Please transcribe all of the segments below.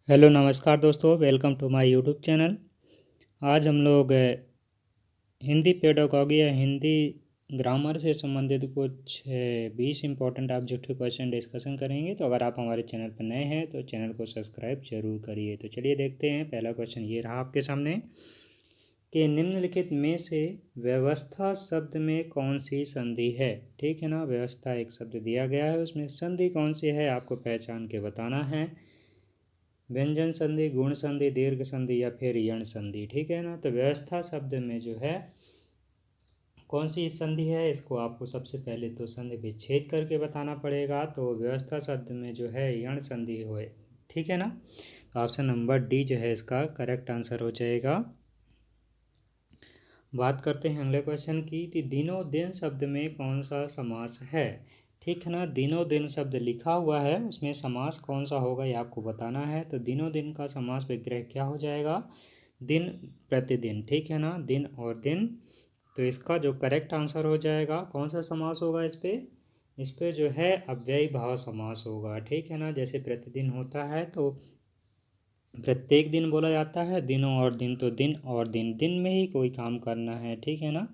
Hello नमस्कार दोस्तों, welcome to my YouTube channel. आज हम लोग हिंदी पेडागॉजी या हिंदी ग्रामर से संबंधित कुछ 20 इंपॉर्टेंट ऑब्जेक्टिव क्वेश्चन डिस्कशन करेंगे। तो अगर आप हमारे चैनल पर नए हैं तो चैनल को सब्सक्राइब जरूर करिए। तो चलिए देखते हैं। पहला क्वेश्चन ये रहा आपके सामने कि निम्नलिखित में से व्यवस्था शब्द में कौन सी संधि है। ठीक है ना, व्यवस्था एक शब्द दिया गया है, उसमें संधि कौन सी है आपको पहचान के बताना है। व्यंजन संधि, गुण संधि, दीर्घ संधि या फिर यण संधि। ठीक है ना, तो व्यवस्था शब्द में जो है कौन सी संधि है, इसको आपको सबसे पहले तो संधि विच्छेद करके बताना पड़ेगा। तो व्यवस्था शब्द में जो है यण संधि हो। ठीक है ना, तो ऑप्शन नंबर डी जो है इसका करेक्ट आंसर हो जाएगा। बात करते हैं अगले क्वेश्चन की कि दिनों दिन शब्द में कौन सा समास है। ठीक है ना, दिनों दिन शब्द लिखा हुआ है, उसमें समास कौन सा होगा ये आपको बताना है। तो दिनों दिन का समास विग्रह क्या हो जाएगा, दिन प्रतिदिन। ठीक है ना, दिन और दिन। तो इसका जो करेक्ट आंसर हो जाएगा कौन सा समास होगा, इस पे जो है अव्ययी भाव समास होगा। ठीक है ना, जैसे प्रतिदिन होता है तो प्रत्येक दिन बोला जाता है, दिनों और दिन तो दिन और दिन, दिन में ही कोई काम करना है। ठीक है ना,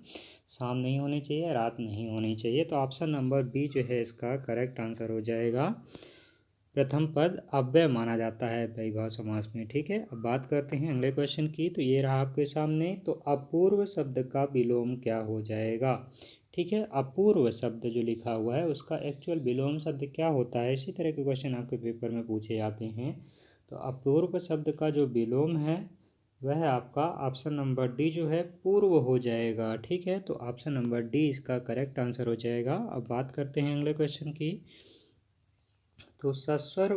शाम नहीं होनी चाहिए, रात नहीं होनी चाहिए। तो ऑप्शन नंबर बी जो है इसका करेक्ट आंसर हो जाएगा। प्रथम पद अव्यय माना जाता है वैभव समास में। ठीक है, अब बात करते हैं अगले क्वेश्चन की। तो ये रहा आपके सामने, तो अपूर्व शब्द का विलोम क्या हो जाएगा। ठीक है, अपूर्व शब्द जो लिखा हुआ है उसका एक्चुअल विलोम शब्द क्या होता है, इसी तरह के क्वेश्चन आपके पेपर में पूछे जाते हैं। तो अपूर्व शब्द का जो विलोम है वह आपका ऑप्शन नंबर डी जो है पूर्व हो जाएगा। ठीक है, तो ऑप्शन नंबर डी इसका करेक्ट आंसर हो जाएगा। अब बात करते हैं अगले क्वेश्चन की। तो सस्वर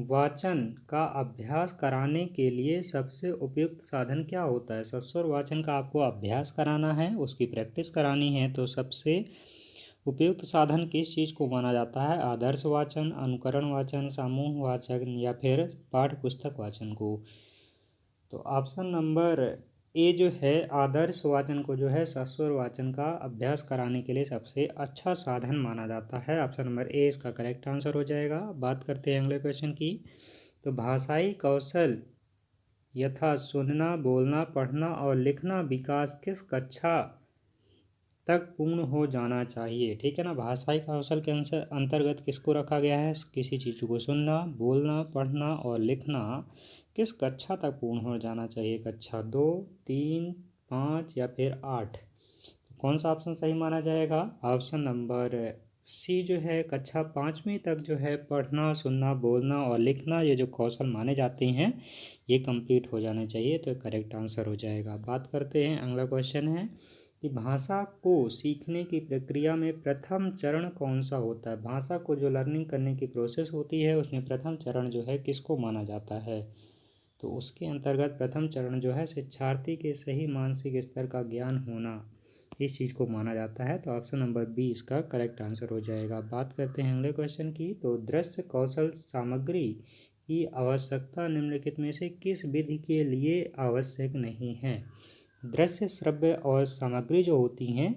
वाचन का अभ्यास कराने के लिए सबसे उपयुक्त साधन क्या होता है। सस्वर वाचन का आपको अभ्यास कराना है, उसकी प्रैक्टिस करानी है, तो सबसे उपयुक्त साधन किस चीज़ को माना जाता है। आदर्श वाचन, अनुकरण वाचन, समूह वाचन या फिर पाठ्य पुस्तक वाचन को। तो ऑप्शन नंबर ए जो है आदर्श वाचन को जो है सस्वर वाचन का अभ्यास कराने के लिए सबसे अच्छा साधन माना जाता है। ऑप्शन नंबर ए इसका करेक्ट आंसर हो जाएगा। बात करते हैं अगले क्वेश्चन की। तो भाषाई कौशल यथा सुनना, बोलना, पढ़ना और लिखना विकास किस कक्षा तक पूर्ण हो जाना चाहिए। ठीक है ना, भाषाई कौशल के अंतर्गत किसको रखा गया है, किसी चीज़ को सुनना, बोलना, पढ़ना और लिखना किस कक्षा तक पूर्ण हो जाना चाहिए। कक्षा 2, 3, 5 या फिर 8। तो कौन सा ऑप्शन सही माना जाएगा। ऑप्शन नंबर सी जो है कक्षा 5वीं तक जो है पढ़ना, सुनना, बोलना और लिखना ये जो कौशल माने जाते हैं ये कंप्लीट हो जाने चाहिए। तो करेक्ट आंसर हो जाएगा। बात करते हैं अगला क्वेश्चन है कि भाषा को सीखने की प्रक्रिया में प्रथम चरण कौन सा होता है। भाषा को जो लर्निंग करने की प्रोसेस होती है उसमें प्रथम चरण जो है किसको माना जाता है। तो उसके अंतर्गत प्रथम चरण जो है शिक्षार्थी के सही मानसिक स्तर का ज्ञान होना, इस चीज़ को माना जाता है। तो ऑप्शन नंबर बी इसका करेक्ट आंसर हो जाएगा। बात करते हैं अगले क्वेश्चन की। तो दृश्य कौशल सामग्री की आवश्यकता निम्नलिखित में से किस विधि के लिए आवश्यक नहीं है। दृश्य, श्रव्य और सामग्री जो होती हैं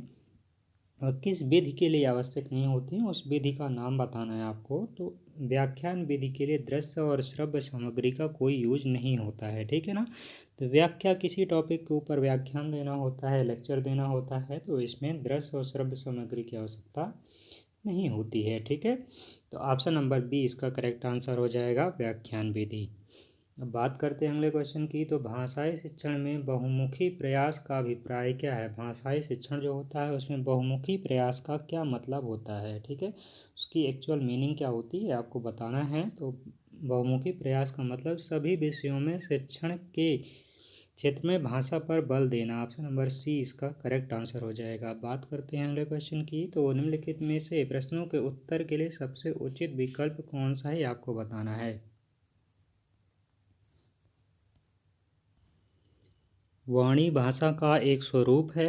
और किस विधि के लिए आवश्यक नहीं होती हैं उस विधि का नाम बताना है आपको। तो व्याख्यान विधि के लिए दृश्य और श्रव्य सामग्री का कोई यूज नहीं होता है। ठीक है ना, तो व्याख्या किसी टॉपिक के ऊपर व्याख्यान देना होता है, लेक्चर देना होता है, तो इसमें दृश्य और श्रव्य सामग्री की आवश्यकता नहीं होती है। ठीक है, तो ऑप्शन नंबर बी इसका करेक्ट आंसर हो जाएगा, व्याख्यान विधि। अब बात करते हैं अगले क्वेश्चन की। तो भाषाई शिक्षण में बहुमुखी प्रयास का अभिप्राय क्या है। भाषाई शिक्षण जो होता है उसमें बहुमुखी प्रयास का क्या मतलब होता है। ठीक है, उसकी एक्चुअल मीनिंग क्या होती है आपको बताना है। तो बहुमुखी प्रयास का मतलब सभी विषयों में शिक्षण के क्षेत्र में भाषा पर बल देना। ऑप्शन नंबर सी इसका करेक्ट आंसर हो जाएगा। बात करते हैं अगले क्वेश्चन की। तो निम्नलिखित में से प्रश्नों के उत्तर के लिए सबसे उचित विकल्प कौन सा है आपको बताना है। वाणी भाषा का एक स्वरूप है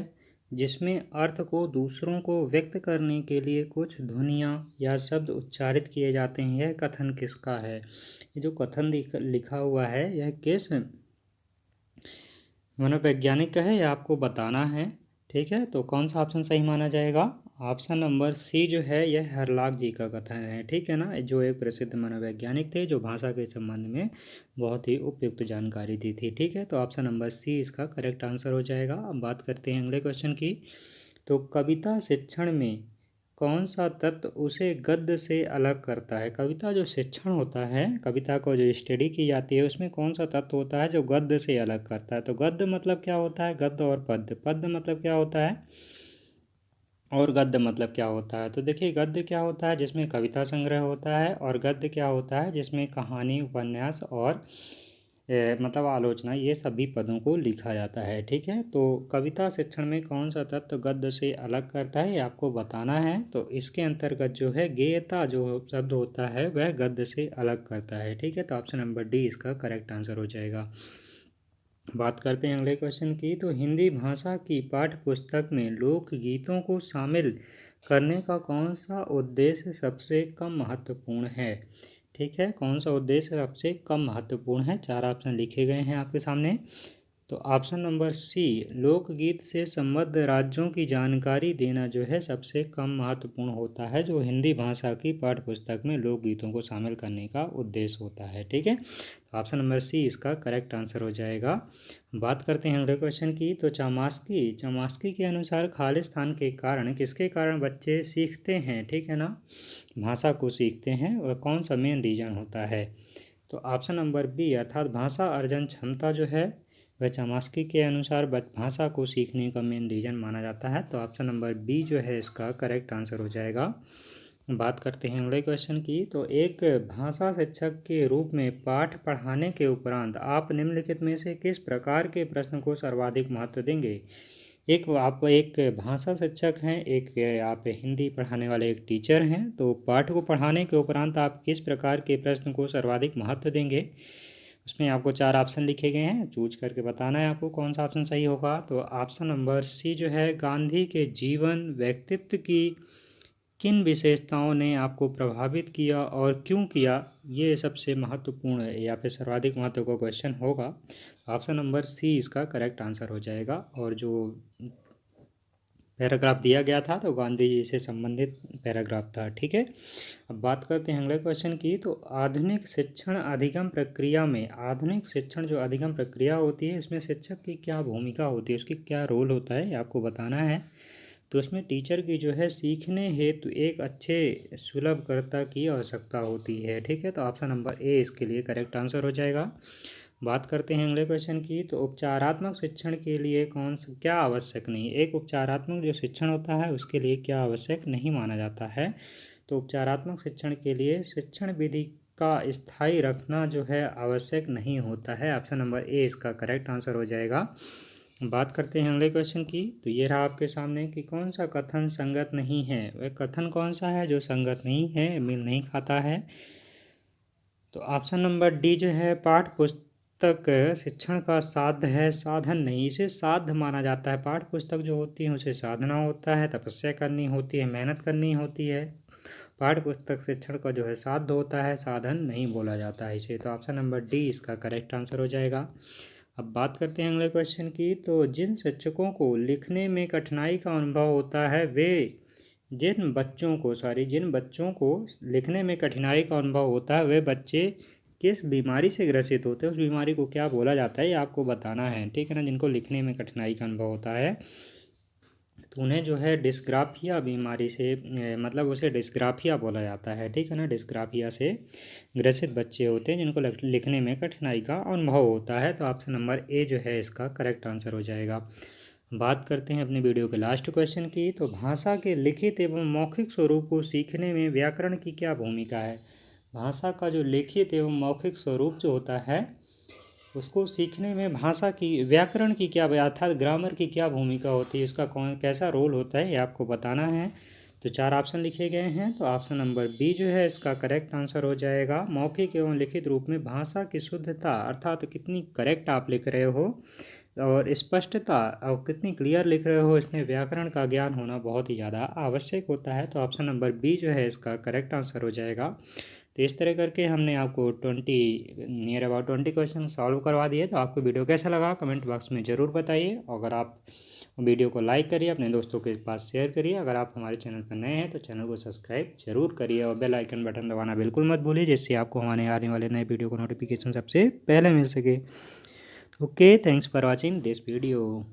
जिसमें अर्थ को दूसरों को व्यक्त करने के लिए कुछ ध्वनियाँ या शब्द उच्चारित किए जाते हैं। यह कथन किसका है। ये जो कथन लिखा हुआ है यह किस मनोवैज्ञानिक का है, यह आपको बताना है। ठीक है, तो कौन सा ऑप्शन सही माना जाएगा। ऑप्शन नंबर सी जो है यह हरलाख जी का कथन है, ठीक है ना, जो एक प्रसिद्ध मनोवैज्ञानिक थे जो भाषा के संबंध में बहुत ही उपयुक्त जानकारी दी थी, ठीक है। तो ऑप्शन नंबर सी इसका करेक्ट आंसर हो जाएगा। अब बात करते हैं अगले क्वेश्चन की। तो कविता शिक्षण में कौन सा तत्व उसे गद्य से अलग करता है? कविता जो शिक्षण होता है, कविता को जो स्टडी की जाती है, उसमें कौन सा तत्व होता है जो गद्य से अलग करता है? तो गद्य मतलब क्या होता है? गद्य और पद्य। पद्य मतलब क्या होता है और गद्य मतलब क्या होता है? तो देखिए, गद्य क्या होता है जिसमें कविता संग्रह होता है, और गद्य क्या होता है जिसमें कहानी, उपन्यास और मतलब आलोचना, ये सभी पदों को लिखा जाता है, ठीक है। तो कविता शिक्षण में कौन सा तत्व गद्य से अलग करता है ये आपको बताना है। तो इसके अंतर्गत जो है गेयता जो शब्द होता है वह गद्य से अलग करता है, ठीक है। तो ऑप्शन नंबर डी इसका करेक्ट आंसर हो जाएगा। बात करते हैं अगले क्वेश्चन की। तो हिंदी भाषा की पाठ्य पुस्तक में लोकगीतों को शामिल करने का कौन सा उद्देश्य सबसे कम महत्वपूर्ण है? ठीक है, कौन सा उद्देश्य सबसे कम महत्वपूर्ण है? 4 ऑप्शन लिखे गए हैं आपके सामने। तो ऑप्शन नंबर सी, लोकगीत से संबद्ध राज्यों की जानकारी देना जो है सबसे कम महत्वपूर्ण होता है, जो हिंदी भाषा की पाठ्य पुस्तक में लोकगीतों को शामिल करने का उद्देश्य होता है, ठीक है। तो ऑप्शन नंबर सी इसका करेक्ट आंसर हो जाएगा। बात करते हैं अगले क्वेश्चन की। तो चामास्की के अनुसार खालिस्तान के कारण, किसके कारण बच्चे सीखते हैं, ठीक है ना, भाषा को सीखते हैं, और कौन सा मेन रीजन होता है? तो ऑप्शन नंबर बी अर्थात भाषा अर्जन क्षमता जो है वह चामास्की के अनुसार भाषा को सीखने का मेन रीजन माना जाता है। तो ऑप्शन नंबर बी जो है इसका करेक्ट आंसर हो जाएगा। बात करते हैं अगले क्वेश्चन की। तो एक भाषा शिक्षक के रूप में पाठ पढ़ाने के उपरांत आप निम्नलिखित में से किस प्रकार के प्रश्न को सर्वाधिक महत्व देंगे? आप एक भाषा शिक्षक हैं, एक आप हिंदी पढ़ाने वाले एक टीचर हैं, तो पाठ को पढ़ाने के उपरांत आप किस प्रकार के प्रश्न को सर्वाधिक महत्व देंगे? उसमें आपको 4 ऑप्शन लिखे गए हैं, चूज करके बताना है आपको कौन सा ऑप्शन सही होगा। तो ऑप्शन नंबर सी जो है, गांधी के जीवन व्यक्तित्व की किन विशेषताओं ने आपको प्रभावित किया और क्यों किया, ये सबसे महत्वपूर्ण है या फिर सर्वाधिक महत्व का क्वेश्चन होगा। ऑप्शन नंबर सी इसका करेक्ट आंसर हो जाएगा। और जो पैराग्राफ दिया गया था तो गांधी जी से संबंधित पैराग्राफ था, ठीक है। अब बात करते हैं अगले क्वेश्चन की। तो आधुनिक शिक्षण अधिगम प्रक्रिया में, आधुनिक शिक्षण जो अधिगम प्रक्रिया होती है इसमें शिक्षक की क्या भूमिका होती है, उसकी क्या रोल होता है, ये आपको बताना है। तो उसमें टीचर की जो है सीखने हेतु एक अच्छे सुलभकर्ता की आवश्यकता होती है, ठीक है। तो ऑप्शन नंबर ए इसके लिए करेक्ट आंसर हो जाएगा। बात करते हैं अगले क्वेश्चन की। तो उपचारात्मक शिक्षण के लिए क्या आवश्यक नहीं, एक उपचारात्मक जो शिक्षण होता है उसके लिए क्या आवश्यक नहीं माना जाता है? तो उपचारात्मक शिक्षण के लिए शिक्षण विधि का स्थायी रखना जो है आवश्यक नहीं होता है। ऑप्शन नंबर ए इसका करेक्ट आंसर हो जाएगा। बात करते हैं अगले क्वेश्चन की। तो ये रहा आपके सामने कि कौन सा कथन संगत नहीं है, वह कथन कौन सा है जो संगत नहीं है, मेल नहीं खाता है? तो ऑप्शन नंबर डी जो है, पाठ्य पुस्तक शिक्षण का साध्य है, साधन नहीं। इसे साध्य माना जाता है, पाठ्य पुस्तक जो होती है उसे साधना होता है, तपस्या करनी होती है, मेहनत करनी होती है। पाठ्य पुस्तक शिक्षण का जो है साध्य होता है, साधन नहीं बोला जाता है इसे। तो ऑप्शन नंबर डी इसका करेक्ट आंसर हो जाएगा। अब बात करते हैं अगले क्वेश्चन की। तो जिन शिक्षकों को लिखने में कठिनाई का अनुभव होता है वे जिन बच्चों को लिखने में कठिनाई का अनुभव होता है वे बच्चे किस बीमारी से ग्रसित होते हैं, उस बीमारी को क्या बोला जाता है ये आपको बताना है, ठीक है ना। जिनको लिखने में कठिनाई का अनुभव होता है तो उन्हें जो है डिस्ग्राफिया बीमारी से मतलब उसे डिस्ग्राफिया बोला जाता है, ठीक है ना। डिस्ग्राफिया से ग्रसित बच्चे होते हैं जिनको लिखने में कठिनाई का अनुभव होता है। तो ऑप्शन नंबर ए जो है इसका करेक्ट आंसर हो जाएगा। बात करते हैं अपने वीडियो के लास्ट क्वेश्चन की। तो भाषा के लिखित एवं मौखिक स्वरूप को सीखने में व्याकरण की क्या भूमिका है? भाषा का जो लिखित एवं मौखिक स्वरूप जो होता है उसको सीखने में भाषा की, व्याकरण की क्या, अर्थात ग्रामर की क्या भूमिका होती है, उसका कैसा रोल होता है ये आपको बताना है। तो 4 ऑप्शन लिखे गए हैं। तो ऑप्शन नंबर बी जो है इसका करेक्ट आंसर हो जाएगा। मौखिक एवं लिखित रूप में भाषा की शुद्धता अर्थात कितनी करेक्ट आप लिख रहे हो और स्पष्टता और कितनी क्लियर लिख रहे हो, इसमें व्याकरण का ज्ञान होना बहुत ही ज़्यादा आवश्यक होता है। तो ऑप्शन नंबर बी जो है इसका करेक्ट आंसर हो जाएगा। तो इस तरह करके हमने आपको नियर अबाउट 20 क्वेश्चन सॉल्व करवा दिए। तो आपको वीडियो कैसा लगा कमेंट बॉक्स में ज़रूर बताइए। अगर आप वीडियो को लाइक करिए, अपने दोस्तों के पास शेयर करिए। अगर आप हमारे चैनल पर नए हैं तो चैनल को सब्सक्राइब जरूर करिए और बेल आइकन बटन दबाना बिल्कुल मत भूलिए, जिससे आपको हमारे आने वाले नए वीडियो को नोटिफिकेशन सबसे पहले मिल सके। Okay, thanks for watching this video.